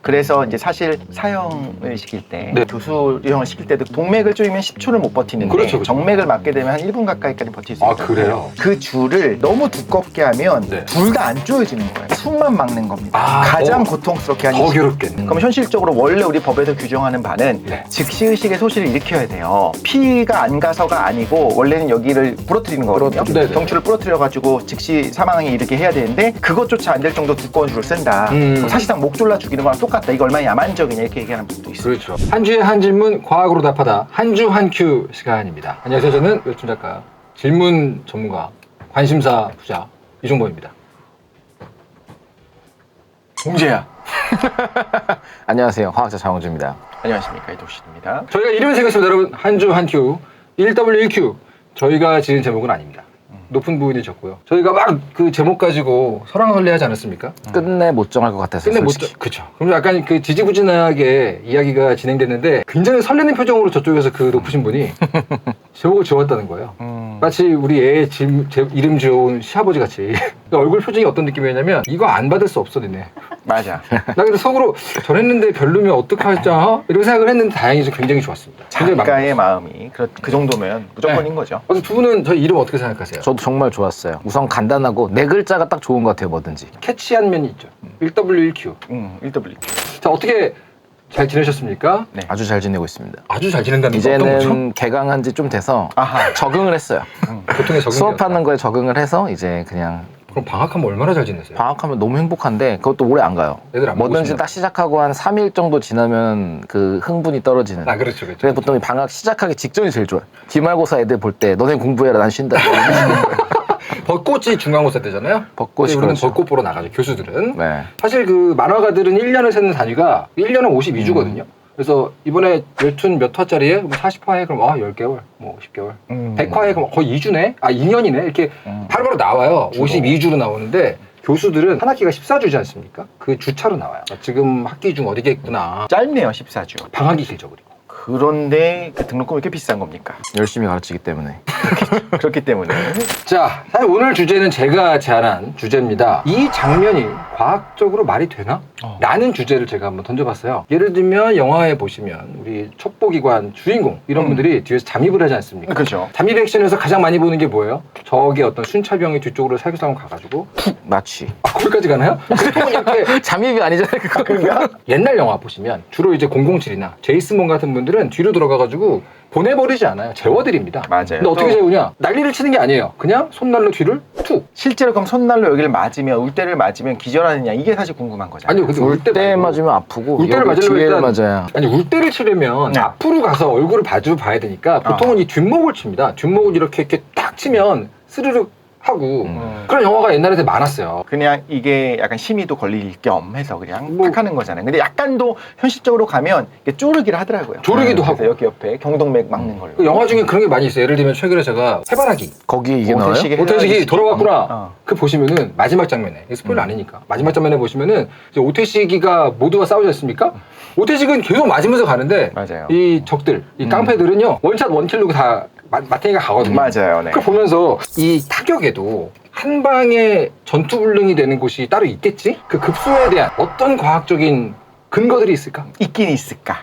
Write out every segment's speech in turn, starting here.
그래서 이제 사실 사형을 시킬 때 네. 교수형을 시킬 때도 동맥을 조이면 10초를 못 버티는데 그렇죠, 그렇죠. 정맥을 맞게 되면 한 1분 가까이까지 버틸 수 아, 있어요. 그래요? 그 줄을 너무 두껍게 하면 네. 둘 다 안 조여지는 거예요. 숨만 막는 겁니다. 아, 가장 더- 고통스럽게 하는 더 시- 괴롭겠네. 그럼 현실적으로 원래 우리 법에서 규정하는 바는 네. 즉시 의식의 소실을 일으켜야 돼요. 피가 안 가서가 아니고 원래는 여기를 부러뜨리는 거거든요. 네네. 경추를 부러뜨려가지고 즉시 사망에 이르게 해야 되는데 그것조차 안 될 정도 두꺼운 줄을 쓴다. 사실상 목 졸라 죽이는 거랑 똑같다. 이거 얼마나 야만적이냐 이렇게 얘기하는 분도 있어요. 그렇죠. 한 주에 한 질문 과학으로 답하다 한 주 한 큐 시간입니다. 안녕하세요. 저는 웹툰 작가, 질문 전문가, 관심사 부자 이종범입니다. 공재야. 안녕하세요. 화학자 장원주입니다. 안녕하십니까, 이동신입니다. 저희가 이름을 생겼습니다. 여러분, 한 주 한 큐, 1W1Q. 저희가 지은 제목은 아닙니다. 높은 부인이 적고요. 저희가 막 그 제목 가지고 설왕설래하지 않았습니까? 끝내 못 정할 것 같아서 끝내 못 솔직히. 그쵸. 그럼 약간 그 지지부진하게 이야기가 진행됐는데 굉장히 설레는 표정으로 저쪽에서 그 높으신 분이 제목을 지웠다는 거예요. 마치 우리 애 이름 지어온 시아버지 같이 얼굴 표정이 어떤 느낌이었냐면 이거 안 받을 수 없어 니네. 맞아. 나 근데 속으로 저랬는데 별로면 어떡하자 이렇게 생각을 했는데 다행히 좀 굉장히 좋았습니다. 굉장히 작가의 마음이 그 정도면 무조건인 거죠. 그래서 두 분은 저희 이름 어떻게 생각하세요? 저도 정말 좋았어요. 우선 간단하고 네 글자가 딱 좋은 것 같아요. 뭐든지. 캐치한 면이 있죠. 1W1Q. 1W. 자, 어떻게 잘 지내셨습니까? 네. 아주 잘 지내고 있습니다. 아주 잘 지낸다는 게 어떤 거죠? 이제는 개강한 지 좀 돼서 아하. 적응을 했어요. 보통의 적응이 수업하는 거에 적응을 해서 이제 그냥 그럼 방학하면 얼마나 잘 지내세요? 방학하면 너무 행복한데 그것도 오래 안 가요. 애들 안 보고 뭐든지 싶나? 딱 시작하고 한 3일 정도 지나면 그 흥분이 떨어지는. 아, 그렇죠, 그렇죠. 그래서 보통 이 방학 시작하기 직전이 제일 좋아요. 기말고사 애들 볼 때 너네 공부해라 난 쉰다. 벚꽃이 중간고사 때잖아요. 벚꽃이 근데 우리는 그렇죠. 벚꽃 보러 나가죠. 교수들은. 네. 사실 그 만화가들은 1년을 세는 단위가 1년은 52주거든요. 그래서 이번에 웹툰 몇 화짜리에 40화에 그럼 10개월, 뭐 10개월. 100화에 그럼 거의 2주네? 아, 2년이네? 이렇게 바로바로 나와요. 52주로 나오는데 교수들은 한 학기가 14주지 않습니까? 그 주차로 나와요. 지금 학기 중 어디겠구나. 짧네요, 14주. 방학이 길죠, 그리고. 그런데 그 등록금 왜 이렇게 비싼 겁니까? 열심히 가르치기 때문에. 그렇기 때문에. 자, 사실 오늘 주제는 제가 제안한 주제입니다. 이 장면이 과학적으로 말이 되나? 라는 주제를 제가 한번 던져봤어요. 예를 들면 영화에 보시면 우리 촉보기관 주인공 이런 분들이 뒤에서 잠입을 하지 않습니까? 그렇죠. 잠입 액션에서 가장 많이 보는 게 뭐예요? 저기 어떤 순찰병이 뒤쪽으로 살균사건 가가지고 마취. 아, 거기까지 가나요? 보통은 이렇게 잠입이 아니잖아요. 그거. 옛날 영화 보시면 주로 이제 007이나 제이슨 본 같은 분들은 뒤로 돌아가가지고 보내버리지 않아요. 재워드립니다. 맞아요. 근데 어떻게 또- 재우냐? 난리를 치는 게 아니에요. 그냥 손난로 뒤를 툭. 실제로 그럼 손난로 여기를 맞으면 울대를 맞으면 기절하느냐 이게 사실 궁금한 거잖아요. 아니요, 근데 울 때 말고. 맞으면 아프고 울 때를 여기 맞으려면 뒤에를 일단 맞아야. 아니 울 때를 치려면 네. 앞으로 가서 얼굴을 봐야 되니까 보통은 이 뒷목을 칩니다. 뒷목을 이렇게 딱 치면 스르륵 하고 그런 영화가 옛날에 되게 많았어요. 그냥 이게 약간 심의도 걸릴 겸 해서 그냥 뭐- 탁 하는 거잖아요. 근데 약간도 현실적으로 가면 이게 쪼르기를 하더라고요. 조르기도 그래서 하고. 여기 옆에 경동맥 막는 걸로. 그 영화 중에 그런 게 많이 있어요. 예를 들면 최근에 제가 해바라기 거기에 이게 나와요? 오태식이 오태식이 돌아왔구나. 어. 그 보시면은 마지막 장면에 이게 스포일러 아니니까 마지막 장면에 보시면은 이제 오태식이가 모두와 싸우지 않습니까? 오태식은 계속 맞으면서 가는데 맞아요. 이 적들, 이 깡패들은요 원샷 원킬로 다 마탱이가 가거든요. 맞아요. 네. 그걸 보면서 이 타격에도 한 방에 전투불능이 되는 곳이 따로 있겠지? 그 급소에 대한 어떤 과학적인 근거들이 있을까? 있긴 있을까?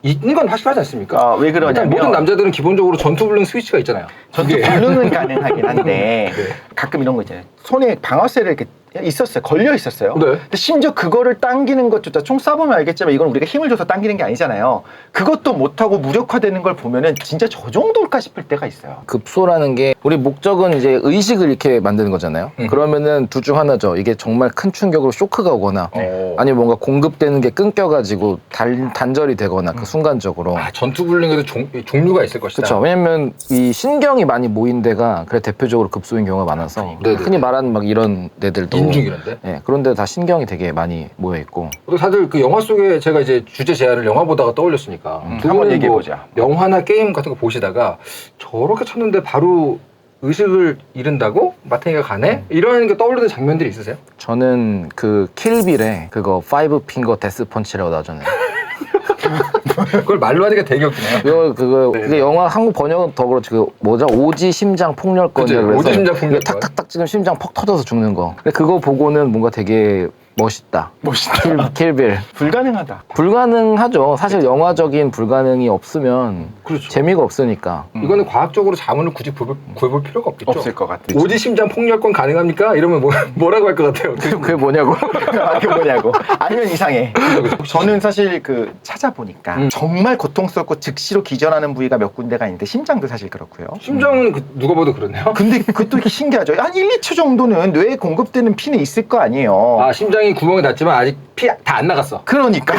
있는 건 확실하지 않습니까? 왜 일단 그러냐면 모든 남자들은 기본적으로 전투불능 스위치가 있잖아요. 전투 그게. 불능은 가능하긴 한데 네. 가끔 이런 거 있잖아요. 손에 방아쇠를 이렇게 있었어요. 걸려 있었어요. 네. 근데 심지어 그거를 당기는 것조차 총 쏴보면 알겠지만 이건 우리가 힘을 줘서 당기는 게 아니잖아요. 그것도 못하고 무력화되는 걸 보면은 진짜 저 정도일까 싶을 때가 있어요. 급소라는 게 우리 목적은 이제 의식을 이렇게 만드는 거잖아요. 그러면은 둘 중 하나죠. 이게 정말 큰 충격으로 쇼크가 오거나 아니면 뭔가 공급되는 게 끊겨가지고 단절이 되거나 그 순간적으로. 아, 전투불능에도 종류가 있을 것이다. 그렇죠. 왜냐면 이 신경이 많이 모인 데가 그래 대표적으로 급소인 경우가 많아서 네네네. 흔히 말하는 막 이런 데들도 인중 이런데. 예, 그런데 다 신경이 되게 많이 모여 있고. 또 다들 그 영화 속에 제가 이제 주제 제안을 영화 보다가 떠올렸으니까 두 한번 분은 얘기해보자. 영화나 게임 같은 거 보시다가 저렇게 쳤는데 바로 의식을 잃은다고? 마탱이가 가네? 이런 게 떠오르는 장면들이 있으세요? 저는 그 킬빌에 그거 5핑거 데스펀치라고 나오잖아요. 그걸 말로 하니까 되게 웃기네요. 그게 영화 한국 번역은 더 그렇지. 그 뭐죠? 오지 심장 폭렬건이라고 그치, 그래서 오지 심장 폭렬건. 탁탁탁 지금 심장 퍽 터져서 죽는 거. 근데 그거 보고는 뭔가 되게 멋있다. 멋있다. 킬빌. 불가능하다. 불가능하죠. 사실 영화적인 불가능이 없으면 그렇죠. 재미가 없으니까. 이거는 과학적으로 자문을 굳이 굴볼 필요가 없겠죠. 없을 것 같아. 오지 심장 폭력권 가능합니까? 이러면 뭐라고 할 것 같아요. 그게 뭐냐고. 그게 뭐냐고. 아니면 이상해. 저는 사실 그 찾아보니까 정말 고통스럽고 즉시로 기절하는 부위가 몇 군데가 있는데 심장도 사실 그렇고요. 심장은 누가 봐도 그렇네요. 근데 그것도 이렇게 신기하죠. 한 1, 2초 정도는 뇌에 공급되는 피는 있을 거 아니에요. 아, 심장이 구멍이 났지만 아직 피 다 안 나갔어. 그러니까.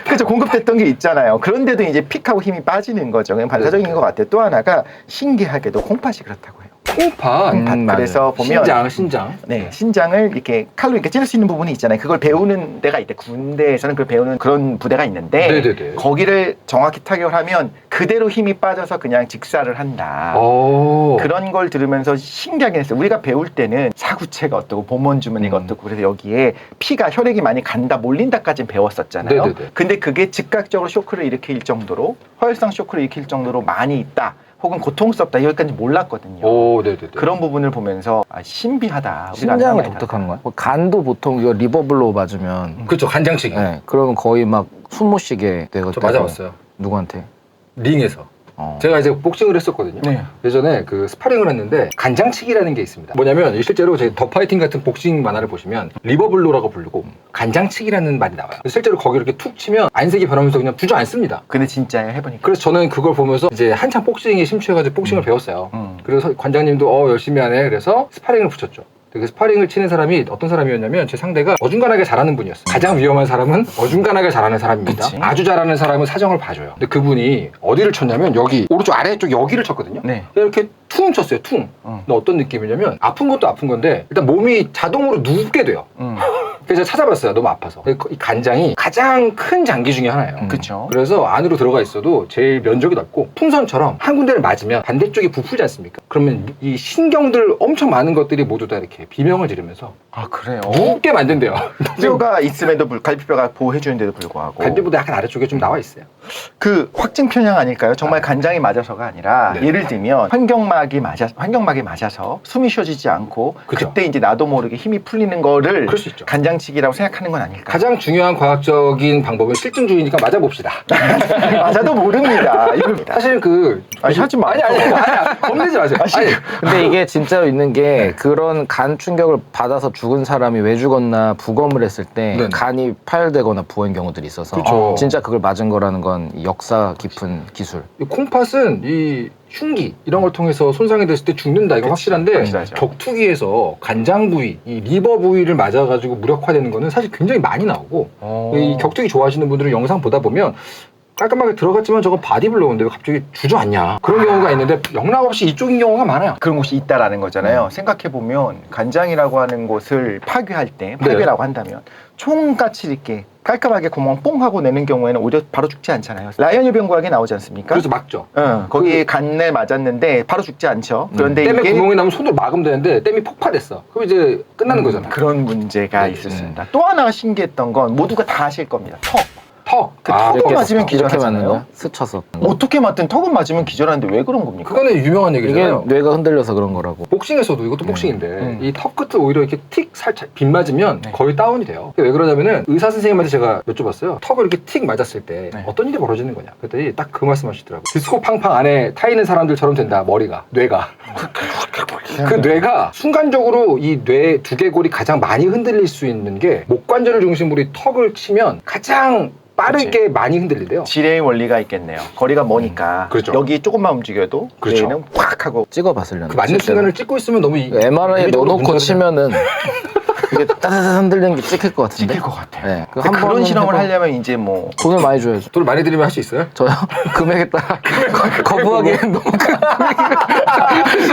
그죠. 공급됐던 게 있잖아요. 그런데도 이제 픽하고 힘이 빠지는 거죠. 그냥 반사적인 것 같아요. 또 하나가 신기하게도 콩팥이 그렇다고 해요. 콩팥. 그래서 보면 신장. 네, 신장을 이렇게 칼로 이렇게 찌를 수 있는 부분이 있잖아요. 그걸 배우는 데가 있대. 군대에서는 그걸 배우는 그런 부대가 있는데 네네네. 거기를 정확히 타격을 하면 그대로 힘이 빠져서 그냥 직사를 한다. 오. 그런 걸 들으면서 신기하긴 했어요. 우리가 배울 때는 사구체가 어떻고 보문 주머니가 어떻고 그래서 여기에 피가 혈액이 많이 간다 몰린다까지는 배웠었잖아요. 네네네. 근데 그게 즉각적으로 쇼크를 일으킬 정도로 허혈성 쇼크를 일으킬 정도로 많이 있다. 혹은 고통스럽다. 여기까지 몰랐거든요. 오, 네네네. 그런 부분을 보면서 신비하다. 우리가 심장은 아는 독특한 거야. 간도 보통 이거 리버블로 맞으면 그렇죠. 간장치기. 네, 그러면 거의 막 숨 못 쉬게 저 되거든요. 맞아봤어요. 누구한테? 링에서. 어. 제가 이제 복싱을 했었거든요. 네. 예전에 그 스파링을 했는데 간장치기라는 게 있습니다. 뭐냐면 실제로 제 더 파이팅 같은 복싱 만화를 보시면 리버블로라고 부르고 간장치기라는 말이 나와요. 실제로 거기 이렇게 툭 치면 안색이 변하면서 그냥 주저앉습니다. 근데 진짜 해보니까. 그래서 저는 그걸 보면서 이제 한참 복싱에 심취해가지고 복싱을 배웠어요. 음. 그래서 관장님도 열심히 하네. 그래서 스파링을 붙였죠. 그 스파링을 치는 사람이 어떤 사람이었냐면 제 상대가 어중간하게 잘하는 분이었어요. 가장 위험한 사람은 어중간하게 잘하는 사람입니다. 그치. 아주 잘하는 사람은 사정을 봐줘요. 근데 그분이 어디를 쳤냐면 여기 오른쪽 아래쪽 여기를 쳤거든요. 네. 이렇게 퉁 쳤어요. 퉁. 근데 어떤 느낌이냐면 아픈 것도 아픈 건데 일단 몸이 자동으로 눕게 돼요. 그래서 제가 찾아봤어요. 너무 아파서. 이 간장이 가장 큰 장기 중에 하나예요. 그쵸. 그래서 안으로 들어가 있어도 제일 면적이 넓고 풍선처럼 한 군데를 맞으면 반대쪽이 부풀지 않습니까? 그러면 이 신경들 엄청 많은 것들이 모두 다 이렇게 비명을 지르면서 아, 그래요? 눕게 만든대요. 뼈가 있음에도 갈비뼈가 보호해주는데도 불구하고. 갈비보다 약간 아래쪽에 좀 나와 있어요. 그 확증 편향 아닐까요? 정말 간장이 맞아서가 아니라 네. 예를 들면 환경막이 맞아서 숨이 쉬어지지 않고 그쵸. 그때 이제 나도 모르게 힘이 풀리는 거를 그럴 수 있죠. 간장치기라고 생각하는 건 아닐까? 가장 중요한 과학적인 방법은 실증주의니까 맞아봅시다. 맞아도 모릅니다. 이겁니다. 사실 아니, 하지 마. 아니 겁내지 마세요. 아니, 근데 이게 진짜로 있는 게 그런 간 충격을 받아서 죽은 사람이 왜 죽었나 부검을 했을 때 네네. 간이 파열되거나 부은 경우들이 있어서 그쵸. 진짜 그걸 맞은 거라는 건 역사 깊은 기술. 이 콩팥은 이 흉기 이런 걸 통해서 손상이 됐을 때 죽는다 이거 확실한데 확실하죠. 격투기에서 간장 부위, 이 리버 부위를 맞아가지고 무력화되는 거는 사실 굉장히 많이 나오고 이 격투기 좋아하시는 분들은 영상 보다 보면 깔끔하게 들어갔지만 저건 바디블로우인데 왜 갑자기 주저앉냐 그런 경우가 있는데 영락없이 이쪽인 경우가 많아요. 그런 곳이 있다라는 거잖아요. 생각해보면 간장이라고 하는 곳을 파괴할 때, 파괴라고 한다면 총같이 이렇게 깔끔하게 구멍 뽕 하고 내는 경우에는 오히려 바로 죽지 않잖아요. 라이언 유병구하게 나오지 않습니까? 그래서 막죠. 거기에 간에 맞았는데 바로 죽지 않죠. 그런데 땜에 이게 구멍이 나면 손으로 막으면 되는데 땜이 폭파됐어. 그럼 이제 끝나는 거잖아. 그런 문제가 있었습니다. 또 하나 신기했던 건 모두가 다 아실 겁니다. 턱. 턱. 그 턱을 이렇게 맞으면 이렇게 기절하잖아요. 맞는 거야? 스쳐서. 어떻게 맞든 턱은 맞으면 기절하는데 왜 그런 겁니까? 그거는 유명한 이게 얘기잖아요. 뇌가 흔들려서 그런 거라고. 복싱에서도 이것도 복싱인데 음. 이 턱 끝을 오히려 이렇게 틱 살짝 빗 맞으면 네. 거의 다운이 돼요. 왜 그러냐면은 의사 선생님한테 제가 여쭤봤어요. 턱을 이렇게 틱 맞았을 때 네. 어떤 일이 벌어지는 거냐. 그랬더니 딱 그 말씀하시더라고요. 디스코 팡팡 안에 타 있는 사람들처럼 된다. 머리가, 뇌가. 그 뇌가 순간적으로 이 뇌 두개골이 가장 많이 흔들릴 수 있는 게 목관절을 중심으로 이 턱을 치면 가장 빠르게 많이 흔들리대요. 지뢰의 원리가 있겠네요. 거리가 머니까 그렇죠. 여기 조금만 움직여도 그렇죠. 뇌는 팍 하고 찍어봤으려나. 그 맞는 순간을 찍고 있으면 너무 MRI에 이리저리로 넣어놓고 문제가 치면은 이게 따다다 흔들리는 게 찍힐 것 같은데. 찍힐 것 같아요. 네. 근데 그런 번은 실험을 해봐. 하려면 이제 뭐 돈을 많이 줘야죠. 돈을 많이 들이면 할 수 있어요? 저요? 금액에 따라 거부하기엔 너무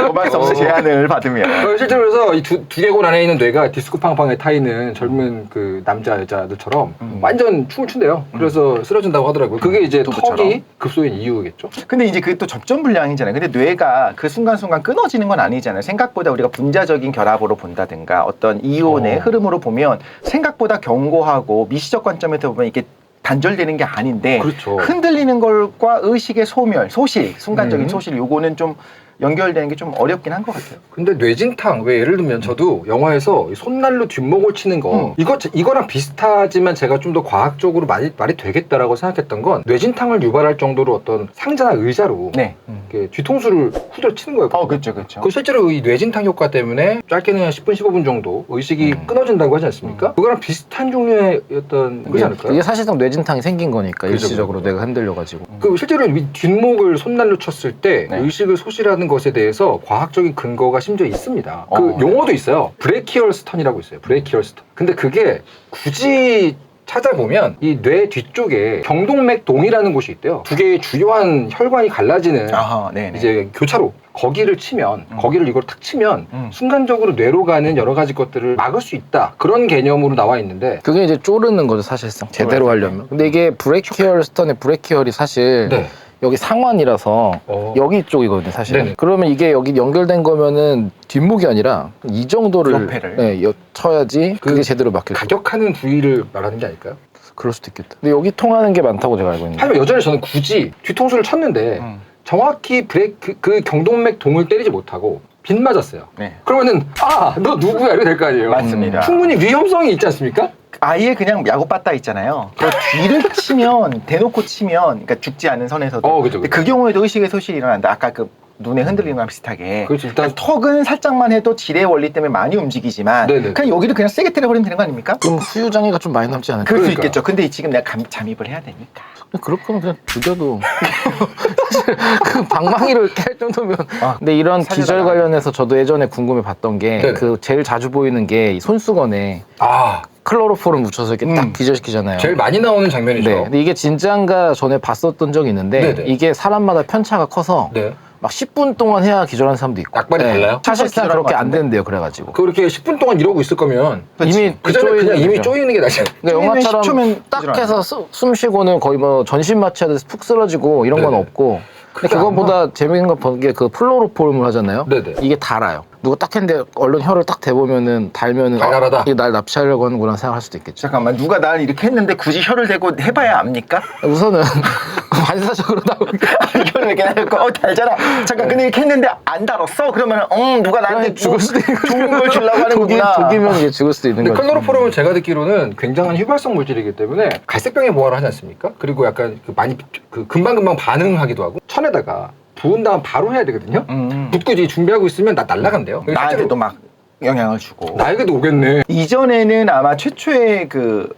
거부할 수 없는 제안을 받으면 실제로 그래서 이 두개골 안에 있는 뇌가 디스코 팡팡에 타 있는 젊은 그 남자 여자들처럼 완전 춤을 춘대요. 그래서 쓰러진다고 하더라고요. 그게 이제 두부처럼. 턱이 급소인 이유겠죠. 근데 이제 그게 또 접전불량이잖아요. 근데 뇌가 그 순간순간 끊어지는 건 아니잖아요. 생각보다 우리가 분자적인 결합으로 본다든가 어떤 이온의 흐름으로 보면 생각보다 견고하고 미시적 관점에서 보면 이게 단절되는 게 아닌데 그렇죠. 흔들리는 것과 의식의 소멸, 소실, 순간적인 소실 요거는 좀 연결되는 게 좀 어렵긴 한 것 같아요. 근데 뇌진탕 왜 예를 들면 저도 영화에서 이 손난로 뒷목을 치는 거 이거랑 비슷하지만 제가 좀 더 과학적으로 말이 되겠다라고 생각했던 건 뇌진탕을 유발할 정도로 어떤 상자나 의자로 네. 이렇게 뒤통수를 후려 치는 거예요. 그렇죠, 그렇죠. 그 실제로 이 뇌진탕 효과 때문에 짧게는 한 10분, 15분 정도 의식이 끊어진다고 하지 않습니까? 그거랑 비슷한 종류의 어떤 그렇지 않을까요? 이게 사실상 뇌진탕이 생긴 거니까 그죠, 일시적으로 그죠. 뇌가 흔들려가지고. 그 실제로 이 뒷목을 손난로 쳤을 때 네. 의식을 소실하는 것에 대해서 과학적인 근거가 심지어 있습니다. 그 네. 용어도 있어요. 브레키얼 스턴이라고 있어요. 브레키얼 스턴. 근데 그게 굳이 찾아보면 이 뇌 뒤쪽에 경동맥동이라는 곳이 있대요. 두 개의 주요한 혈관이 갈라지는 아하, 네네. 이제 교차로 거기를 치면 거기를 이걸 탁 치면 순간적으로 뇌로 가는 여러 가지 것들을 막을 수 있다. 그런 개념으로 나와 있는데 그게 이제 쪼르는 거죠 사실상 제대로 하려면. 근데 이게 브레키얼 스턴의 브레키얼이 사실 네. 여기 상완이라서 여기 쪽이거든요 사실. 네네. 그러면 이게 여기 연결된 거면은 뒷목이 아니라 이 정도를 옆에를. 네, 쳐야지 그게 제대로 막힐 수. 가격하는 부위를 말하는 게 아닐까요? 그럴 수도 있겠다. 근데 여기 통하는 게 많다고 제가 알고 있는데. 하지만 여전히 저는 굳이 뒤통수를 쳤는데 정확히 그 경동맥 동을 때리지 못하고 빗 맞았어요. 네. 그러면은 너 누구야 이렇게 될 거 아니에요. 맞습니다. 충분히 위험성이 있지 않습니까? 아예 그냥 야구 빠따 있잖아요. 그 뒤를 치면 대놓고 치면 그러니까 죽지 않는 선에서도. 그죠, 근데 그 경우에도 의식의 소실이 일어난다. 아까 그 눈에 흔들리는 거랑 비슷하게. 그렇죠. 일단 턱은 살짝만 해도 질의 원리 때문에 많이 움직이지만 네네. 그냥 여기를 그냥 세게 때려버리면 되는 거 아닙니까? 그럼 수유장애가 좀 많이 남지 않을까? 그럴 수 그러니까요. 있겠죠. 근데 지금 내가 잠입을 해야 되니까. 그럴 거면 그냥 죽여도 사실 그 방망이를 이렇게 할 정도면. 근데 이런 살려달라. 기절 관련해서 저도 예전에 궁금해 봤던 게 네네. 그 제일 자주 보이는 게 이 손수건에 클로로폼을 묻혀서 이렇게 딱 기절시키잖아요. 제일 많이 나오는 장면이죠. 네. 근데 이게 진짠가 전에 봤었던 적이 있는데 네네. 이게 사람마다 편차가 커서 네. 막 10분 동안 해야 기절하는 사람도 있고. 약발이 달라요? 사실상 기절하는 그렇게 것 안 같은데? 된대요. 그래가지고. 그렇게 10분 동안 이러고 있을 거면 이미 그 전에 그냥 이미 쪼이는 게 낫지. 그러니까 영화처럼 10초면 딱 기절 안 해서 숨 쉬고는 거의 뭐 전신 마취하듯이 푹 쓰러지고 이런 건 네네. 없고. 근데 그게 그것보다 재밌는 건 본 게 그 플로로폼을 하잖아요. 네네. 이게 달아요. 누가 딱 했는데 얼른 혀를 딱 대보면은 달면은 달달하다. 이게 날 납치하려고 하는구나 생각할 수도 있겠죠. 잠깐만 누가 날 이렇게 했는데 굳이 혀를 대고 해봐야 압니까? 우선은 반사적으로 나오는 게 혀를 이렇게 하고 달잖아. 잠깐 근데 이렇게 했는데 안 달았어? 그러면 누가 나한테 죽을 수도 있는 좋은 걸 주려고 하는 거구나. 독이면 이게 죽을 수도 있는 근데 거죠. 클로로폼은 제가 듣기로는 굉장한 휘발성 물질이기 때문에 갈색병에 보호를 하지 않습니까? 그리고 약간 많이 금방금방 반응하기도 하고 천에다가 부은 다음 바로 해야 되거든요. 붓고 이제 준비하고 있으면 나 날라간대요. 나한테도 막 영향을 주고. 나에게도 오겠네. 이전에는 아마 최초의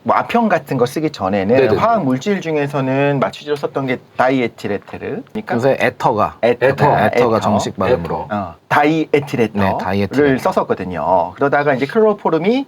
뭐 아평 같은 거 쓰기 전에는 네네네. 화학 물질 중에서는 마취제로 썼던 게 다이에틸에테르. 그러니까 요새 에터가 에터. 정식 발음으로. 다이에틸에터를 네, 다이에틸에터. 썼었거든요. 그러다가 이제 클로로폼이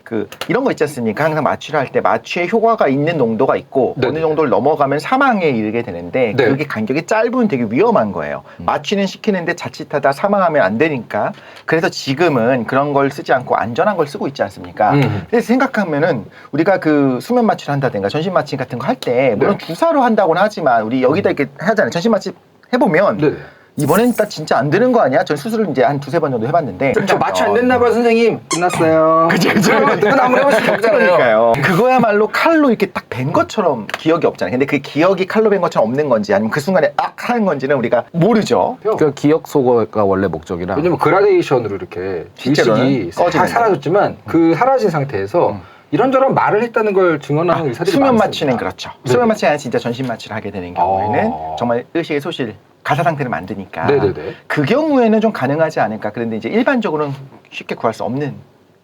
이런 거 있지 않습니까? 항상 마취를 할 때 마취의 효과가 있는 농도가 있고 네네. 어느 정도를 넘어가면 사망에 이르게 되는데 네. 그게 간격이 짧으면 되게 위험한 거예요. 마취는 시키는데 자칫하다 사망하면 안 되니까 그래서 지금은 그런 걸 쓰지 않고 안전한 걸 쓰고 있지 않습니까? 그래서 생각하면은 우리가 그 수면 마취를 한다든가 전신 마취 같은 거 할 때 물론 주사로 한다고는 하지만 우리 여기다 이렇게 하잖아요. 전신 마취 해보면 네. 이번엔 딱 진짜 안 되는 거 아니야? 전 수술을 이제 한 두세 번 정도 해봤는데 저 마취 안 됐나 봐요 선생님. 끝났어요. 그죠. 누구나 한번 해볼 수 없잖아요. 그러니까요. 그거야말로 칼로 이렇게 딱 벤 것처럼 기억이 없잖아요. 근데 그 기억이 칼로 벤 것처럼 없는 건지 아니면 그 순간에 악 하는 건지는 우리가 모르죠. 그 기억 소거가 원래 목적이라. 왜냐면 그라데이션으로 이렇게 실제로는 의식이 꺼지는 사라졌지만 그 사라진 상태에서 이런저런 말을 했다는 걸 증언하는 의사들이 수면 많습니다. 마취는 그렇죠. 네. 수면 마취가 아니라 진짜 전신 마취를 하게 되는 경우에는 정말 의식의 소실 가사 상태를 만드니까 네네네. 그 경우에는 좀 가능하지 않을까. 그런데 이제 일반적으로는 쉽게 구할 수 없는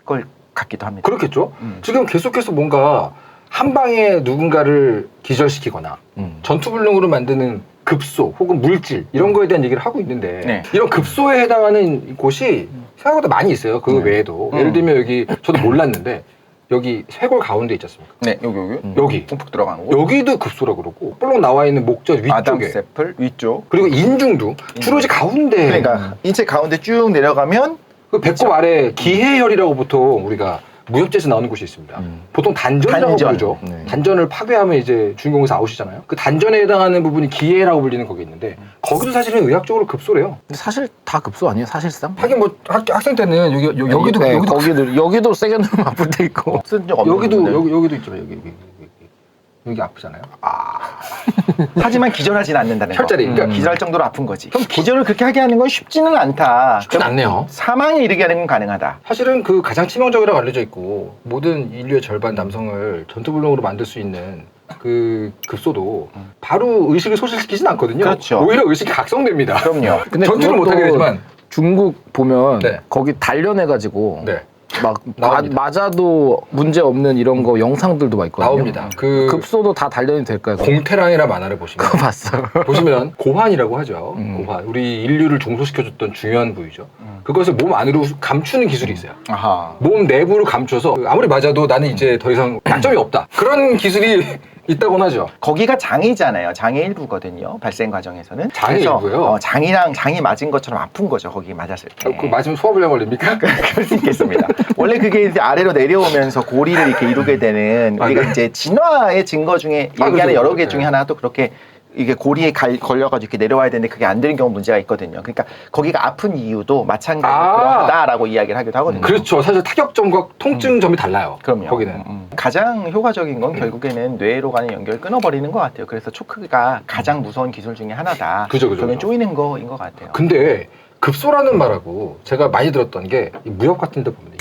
걸 같기도 합니다. 그렇겠죠. 지금 계속해서 뭔가 한 방에 누군가를 기절시키거나 전투불능으로 만드는 급소 혹은 물질 이런 거에 대한 얘기를 하고 있는데 네. 이런 급소에 해당하는 곳이 생각보다 많이 있어요. 그 외에도 예를 들면 여기 저도 몰랐는데 여기 쇄골 가운데 있지 않습니까? 네, 여기 여기 듬뿍 들어가는 거. 여기도 급소라 그러고 볼록 나와 있는 목젖 위쪽에 아담세플 위쪽. 그리고 인중도 주로 이제 가운데 그러니까 인체 가운데 쭉 내려가면 그 배꼽 아래 기해혈이라고 보통 우리가 무협지에서 나오는 곳이 있습니다. 보통 단전이라고 단전. 부르죠. 네. 단전을 파괴하면 이제 주인공에서 아웃이잖아요. 그 단전에 해당하는 부분이 기해라고 불리는 거기 있는데 거기도 사실은 의학적으로 급소래요. 근데 사실 다 급소 아니에요 사실상? 하긴 뭐 학생 때는 여기도 네, 여기도 여기도 세게 누르면 아플 때 있고. 쓴 적 없는 여기도 분들. 여기도 있잖아요. 여기 아프잖아요. 하지만 기절하진 않는다는 거. 혈자리. 그러니까 기절할 정도로 아픈 거지. 그럼 기절을 그렇게 하게 하는 건 쉽지는 않다. 쉽진 않네요. 사망에 이르게 하는 건 가능하다. 사실은 그 가장 치명적이라고 알려져 있고 모든 인류의 절반 남성을 전투불능으로 만들 수 있는 그 급소도 바로 의식을 소실시키진 않거든요. 그렇죠. 오히려 의식이 각성됩니다. 그럼요. 근데 전투를 그것도 못하게 되지만 중국 보면 네. 거기 단련해가지고 네. 막 나옵니다. 맞아도 문제 없는 이런 거 영상들도 막 있거든요. 나옵니다. 그 급소도 다 단련이 될까요? 공태랑이라 만화를 보시면 그거 봤어요. 보시면 고환이라고 하죠. 고환. 우리 인류를 종소시켜줬던 중요한 부위죠. 그것을 몸 안으로 감추는 기술이 있어요. 아하. 몸 내부를 감춰서 아무리 맞아도 나는 이제 더 이상 약점이 없다. 그런 기술이 있다고는 하죠. 거기가 장이잖아요. 장의 일부거든요. 발생 과정에서는. 장의 그래서, 일부요? 장이 맞은 것처럼 아픈 거죠. 거기 맞았을 때. 그 맞으면 소화불량 걸립니까? 그럴 수 있겠습니다. 원래 그게 이제 아래로 내려오면서 고리를 이렇게 이루게 되는 우리가 네. 이제 진화의 증거 중에 얘기하는 그렇죠. 여러 개 네. 중에 하나가 또 그렇게 이게 고리에 걸려가지고 이렇게 내려와야 되는데 그게 안 되는 경우 문제가 있거든요. 그러니까 거기가 아픈 이유도 마찬가지로 그러하다라고 이야기를 하기도 하거든요. 그렇죠. 사실 타격점과 통증점이 달라요. 그럼요. 거기는. 가장 효과적인 건 결국에는 뇌로 가는 연결을 끊어버리는 것 같아요. 그래서 초크가 가장 무서운 기술 중에 하나다. 그죠. 그러면 쪼이는 거인 것 같아요. 근데 급소라는 말하고 제가 많이 들었던 게 무협 같은 데 보면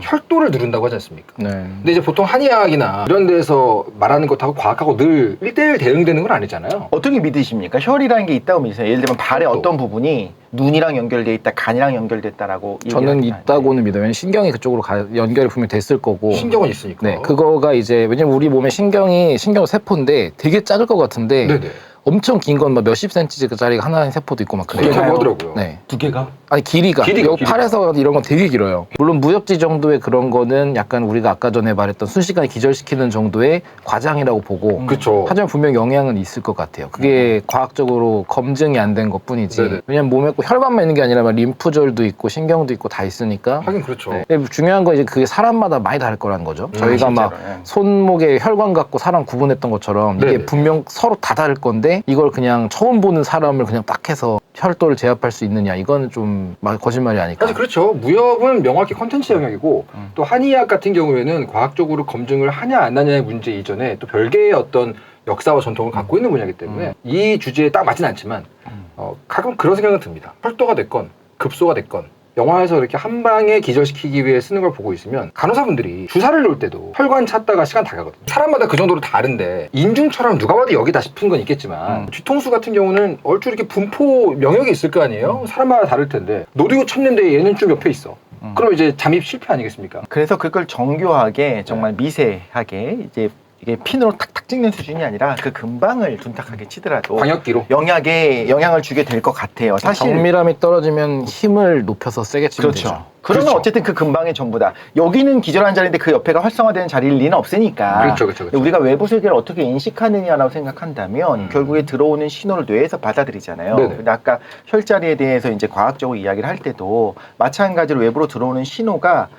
혈도를 누른다고 하지 않습니까? 네. 근데 이제 보통 한의학이나 이런 데서 말하는 것하고 과학하고 늘 1대1 대응되는 건 아니잖아요. 어떻게 믿으십니까? 혈이라는 게 있다고 믿으세요? 예를 들면 발의 혈도. 어떤 부분이 눈이랑 연결돼 있다, 간이랑 연결됐다라고 저는 얘기를 있다고는 믿어요. 신경이 그쪽으로 연결이 분명히 됐을 거고. 신경은 있으니까. 네, 그거가 이제 왜냐면 우리 몸에 신경 세포인데 되게 작을 것 같은데 네네. 엄청 긴 건 막 몇십 센치짜리가 하나의 세포도 있고 막 그래요. 그렇다고 하더라고요. 네. 두 개가? 아니 길이가 길이가. 팔에서 이런 건 되게 길어요. 물론 무협지 정도의 그런 거는 약간 우리가 아까 전에 말했던 순식간에 기절시키는 정도의 과장이라고 보고 그렇죠. 하지만 분명 영향은 있을 것 같아요. 그게 과학적으로 검증이 안 된 것뿐이지. 네네. 왜냐면 몸에 꼭 혈관만 있는 게 아니라 막 림프절도 있고 신경도 있고 다 있으니까. 하긴 그렇죠. 네. 근데 중요한 건 이제 그게 사람마다 많이 다를 거라는 거죠. 저희가 막 실제로, 예. 손목에 혈관 갖고 사람 구분했던 것처럼 이게 네네. 분명 서로 다 다를 건데 이걸 그냥 처음 보는 사람을 그냥 딱 해서 혈도를 제압할 수 있느냐 이거는 좀 거짓말이 아닐까. 사실 그렇죠. 무협은 명확히 컨텐츠 영역이고 또 한의학 같은 경우에는 과학적으로 검증을 하냐 안 하냐의 문제 이전에 또 별개의 어떤 역사와 전통을 갖고 있는 분야이기 때문에 이 주제에 딱 맞진 않지만 가끔 그런 생각은 듭니다. 혈도가 됐건 급소가 됐건 영화에서 이렇게 한 방에 기절시키기 위해 쓰는 걸 보고 있으면 간호사분들이 주사를 놓을 때도 혈관 찾다가 시간 다 가거든요. 사람마다 그 정도로 다른데 인중처럼 누가 봐도 여기다 싶은 건 있겠지만 뒤통수 같은 경우는 얼추 이렇게 분포 명역이 있을 거 아니에요? 사람마다 다를 텐데 노리고 쳤는데 얘는 좀 옆에 있어. 그럼 이제 잠입 실패 아니겠습니까? 그래서 그걸 정교하게 정말 미세하게 이제 이게 핀으로 탁탁 찍는 수준이 아니라 그 근방을 둔탁하게 치더라도 광역기로. 영향을 주게 될 것 같아요. 사실 정밀함이 떨어지면 힘을 높여서 세게 치면 그렇죠. 되죠. 그러면 그렇죠. 어쨌든 그 근방이 전부다. 여기는 기절한 자리인데 그 옆에가 활성화되는 자리일 리는 없으니까. 그렇죠, 그렇죠, 그렇죠. 우리가 외부 세계를 어떻게 인식하느냐라고 생각한다면 결국에 들어오는 신호를 뇌에서 받아들이잖아요. 네네. 근데 아까 혈자리에 대해서 이제 과학적으로 이야기를 할 때도 마찬가지로 외부로 들어오는 신호가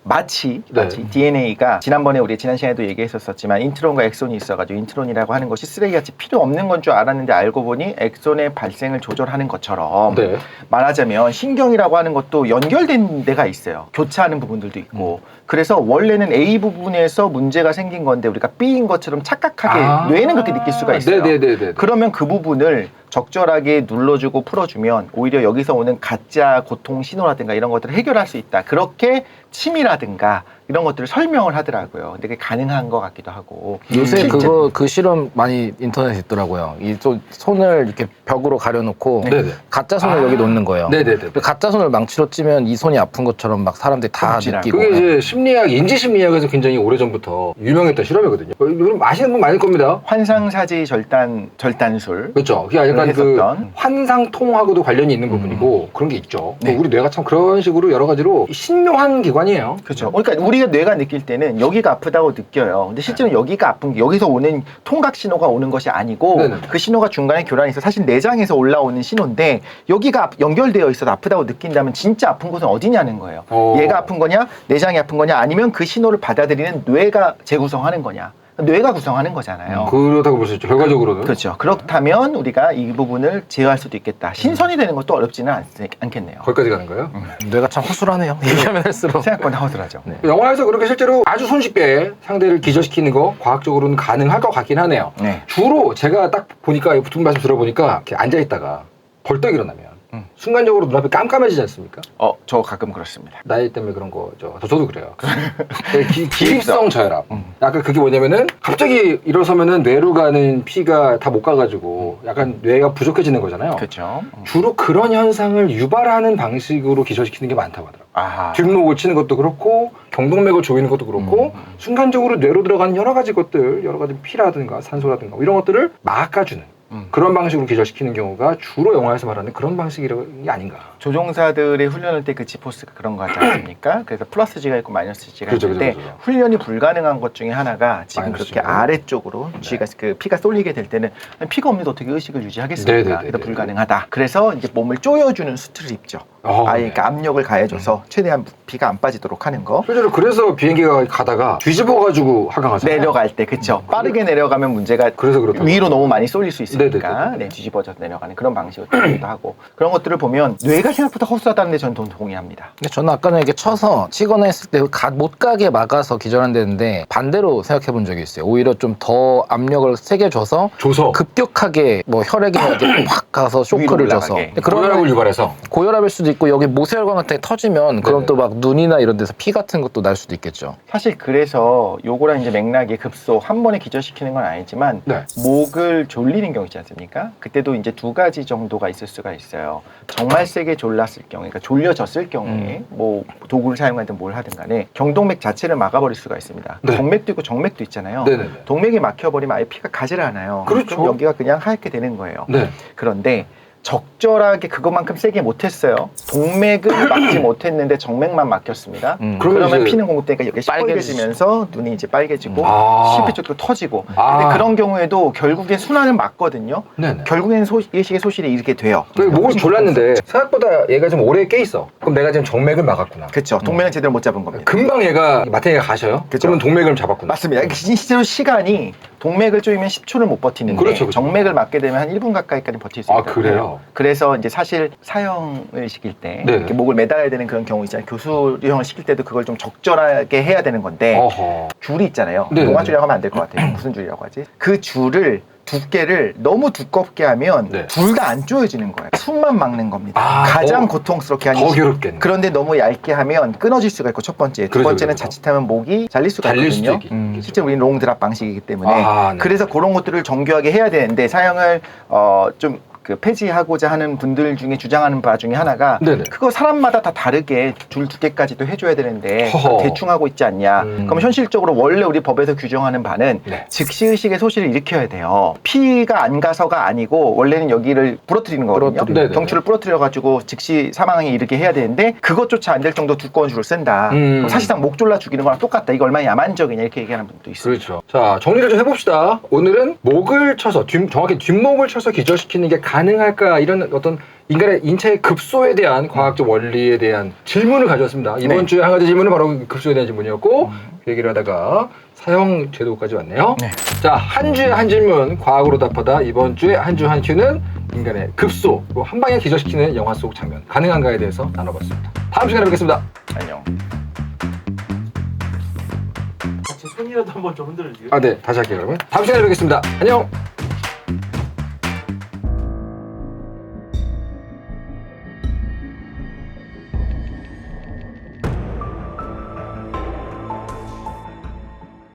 마치 DNA가 지난번에 우리 지난 시간에도 얘기했었지만 인트론과 엑손이 있어가지고 인트론이라고 하는 것이 쓰레기같이 필요 없는 건 줄 알았는데 알고 보니 엑손의 발생을 조절하는 것처럼 네. 말하자면 신경이라고 하는 것도 연결된 데가 있어요. 교차하는 부분들도 있고. 그래서 원래는 A 부분에서 문제가 생긴 건데 우리가 B인 것처럼 착각하게 뇌는 그렇게 느낄 수가 있어요. 네네네. 그러면 그 부분을 적절하게 눌러주고 풀어주면 오히려 여기서 오는 가짜 고통 신호라든가 이런 것들을 해결할 수 있다. 그렇게 침이라든가 이런 것들을 설명을 하더라고요. 근데 그게 가능한 것 같기도 하고. 요새 실제- 그 실험 많이 인터넷에 있더라고요. 손을 이렇게 벽으로 가려놓고 네네. 가짜 손을 여기 놓는 거예요. 네네네. 그 가짜 손을 망치로 찌면 이 손이 아픈 것처럼 막 사람들이 다 끔찍하고. 느끼고. 그게 이제 심리학, 인지심리학에서 굉장히 오래전부터 유명했던 실험이거든요. 여러분 아시는 분 많을 겁니다. 환상사지 절단술. 그렇죠. 그게 약간 그 했었던. 환상통하고도 관련이 있는 부분이고 그런 게 있죠. 네. 우리 뇌가 참 그런 식으로 여러 가지로 신묘한 기관이에요. 그렇죠. 그러니까 우리가 뇌가 느낄 때는 여기가 아프다고 느껴요. 근데 실제로 여기가 아픈 게 여기서 오는 통각 신호가 오는 것이 아니고 네네. 그 신호가 중간에 교란이 있어 사실 내장에서 올라오는 신호인데 여기가 연결되어 있어서 아프다고 느낀다면 진짜 아픈 곳은 어디냐는 거예요. 얘가 아픈 거냐, 내장이 아픈 거냐, 아니면 그 신호를 받아들이는 뇌가 재구성하는 거냐. 뇌가 구성하는 거잖아요. 그렇다고 볼 수 있죠. 결과적으로는. 그렇죠. 그렇다면 우리가 이 부분을 제어할 수도 있겠다. 신선이 되는 것도 어렵지는 않겠네요. 거기까지 가는 거예요? 뇌가 참 허술하네요. 얘기하면 할수록. 생각보다 허술하죠. 네. 영화에서 그렇게 실제로 아주 손쉽게 상대를 기절시키는 거 과학적으로는 가능할 것 같긴 하네요. 네. 주로 제가 딱 보니까 두 분 말씀 들어보니까 이렇게 앉아있다가 벌떡 일어나면 순간적으로 눈앞이 깜깜해지지 않습니까? 저 가끔 그렇습니다. 나이 때문에 그런 거죠. 저도 그래요. 기립성 저혈압. 약간 그게 뭐냐면은 갑자기 일어서면은 뇌로 가는 피가 다 못 가가지고 약간 뇌가 부족해지는 거잖아요. 그렇죠. 주로 그런 현상을 유발하는 방식으로 기절시키는 게 많다고 하더라고요. 아하. 뒷목을 치는 것도 그렇고 경동맥을 조이는 것도 그렇고 순간적으로 뇌로 들어가는 여러 가지 것들, 여러 가지 피라든가 산소라든가 이런 것들을 막아주는 그런 방식으로 기절시키는 경우가 주로 영화에서 말하는 그런 방식이 아닌가. 조종사들의 훈련할 때 그 지포스가 그런 거 하지 않습니까? 그래서 플러스 G가 있고 마이너스 G가 그렇죠, 있는데 그렇죠, 그렇죠. 훈련이 불가능한 것 중에 하나가 지금 마이너스 그렇게 G가. 아래쪽으로 G가 그 피가 쏠리게 될 때는 피가 없는데 어떻게 의식을 유지하겠습니까? 네네네네. 그래서 불가능하다. 그래서 이제 몸을 조여주는 수트를 입죠. 아예 네. 그러니까 압력을 가해줘서 최대한 피가 안 빠지도록 하는 거. 실제로 그래서 비행기가 가다가 뒤집어가지고 하강하잖아요. 내려갈 때 그쵸. 빠르게 내려가면 문제가 그래서 그렇다고. 위로 너무 많이 쏠릴 수 있으니까 네네네네. 네, 뒤집어져서 내려가는 그런 방식으로 하기도 하고 그런 것들을 보면 뇌가 생각보다 허술하다는 데 저는 동의합니다. 근데 저는 아까는 이렇게 쳐서 치거나 했을 때 못 가게 막아서 기절한다는데 반대로 생각해 본 적이 있어요. 오히려 좀 더 압력을 세게 줘서 급격하게 뭐 혈액이나 이렇게 확 가서 쇼크를 위로 줘서 올라가게. 고혈압을 유발해서 고혈압일 수도 있고 여기 모세혈관 같은 게 터지면 그럼 또 막 눈이나 이런 데서 피 같은 것도 날 수도 있겠죠. 사실 그래서 요거랑 이제 맥락이 급속 한 번에 기절시키는 건 아니지만 네. 목을 졸리는 경우 있지 않습니까? 그때도 이제 두 가지 정도가 있을 수가 있어요. 정말 세게 졸랐을 경우에, 그러니까 졸려졌을 경우에 뭐 도구를 사용하든 뭘 하든 간에 경동맥 자체를 막아버릴 수가 있습니다. 네. 동맥도 있고 정맥도 있잖아요. 네네네. 동맥이 막혀버리면 아예 피가 가지를 않아요. 그렇죠. 그럼 여기가 그냥 하얗게 되는 거예요. 네. 그런데 적절하게 그것만큼 세게 못했어요. 동맥을 막지 못했는데 정맥만 막혔습니다. 그러면 이제 피는 공급되니까 여기 빨개지면서 눈이 이제 빨개지고 심폐쪽도 터지고. 아. 근데 그런 경우에도 결국엔 순환을 막거든요. 네네. 결국엔 예식의 소실이 이렇게 돼요. 목을 졸랐는데 생각보다 얘가 좀 오래 깨 있어. 그럼 내가 지금 정맥을 막았구나. 그렇죠. 동맥은 제대로 못 잡은 겁니다. 금방 얘가 마탱이가 가셔요. 그쵸. 그러면 동맥을 잡았구나. 맞습니다. 실제로 시간이 동맥을 조이면 10초를 못 버티는데 그렇죠. 정맥을 막게 되면 한 1분 가까이까지 버틸 수 있어요. 그래요? 그래서 이제 사실 사형을 시킬 때 네. 이렇게 목을 매달아야 되는 그런 경우 있잖아요. 교수형을 시킬 때도 그걸 좀 적절하게 해야 되는 건데 어허. 줄이 있잖아요. 네. 동아줄이라고 하면 안 될 것 같아요. 무슨 줄이라고 하지? 그 줄을 두께를 너무 두껍게 하면 네. 둘 다 안 조여지는 거예요. 숨만 막는 겁니다. 아, 가장 더- 고통스럽게 하는 더 시- 괴롭겠네. 그런데 너무 얇게 하면 끊어질 수가 있고 첫 번째. 두 그렇죠, 번째는 그렇죠. 자칫하면 목이 잘릴 수가 잘릴 수도 있거든요. 있겠죠. 실제 우리는 롱드랍 방식이기 때문에 네. 그래서 그런 것들을 정교하게 해야 되는데 사형을 좀 그 폐지하고자 하는 분들 중에 주장하는 바 중에 하나가 네네. 그거 사람마다 다 다르게 줄 두께까지도 해줘야 되는데 허허. 대충 하고 있지 않냐. 그럼 현실적으로 원래 우리 법에서 규정하는 바는 네. 즉시의식의 소실을 일으켜야 돼요. 피가 안 가서가 아니고 원래는 여기를 부러뜨리는 거거든요. 부러뜨리는. 경추를 부러뜨려가지고 즉시 사망에 이르게 해야 되는데 그것조차 안 될 정도 두꺼운 줄을 쓴다. 그럼 사실상 목 졸라 죽이는 거랑 똑같다. 이거 얼마나 야만적이냐 이렇게 얘기하는 분도 있어요. 그렇죠. 자, 정리를 좀 해봅시다. 오늘은 목을 쳐서, 정확히 뒷목을 쳐서 기절시키는 게 가능할까? 이런 어떤 인간의 인체의 급소에 대한 과학적 원리에 대한 질문을 가져왔습니다. 이번 네. 주에 한 가지 질문은 바로 급소에 대한 질문이었고, 그 얘기를 하다가 사형 제도까지 왔네요. 네. 자, 한 주에 한 질문, 과학으로 답하다. 이번 주에 한 주 한 큐는 인간의 급소, 그리고 한 방에 기절시키는 영화 속 장면, 가능한가에 대해서 나눠봤습니다. 다음 시간에 뵙겠습니다. 안녕. 같이 손이라도 한번 좀 흔들어주세요. 네. 다시 할게요, 그러면. 다음 시간에 뵙겠습니다. 안녕!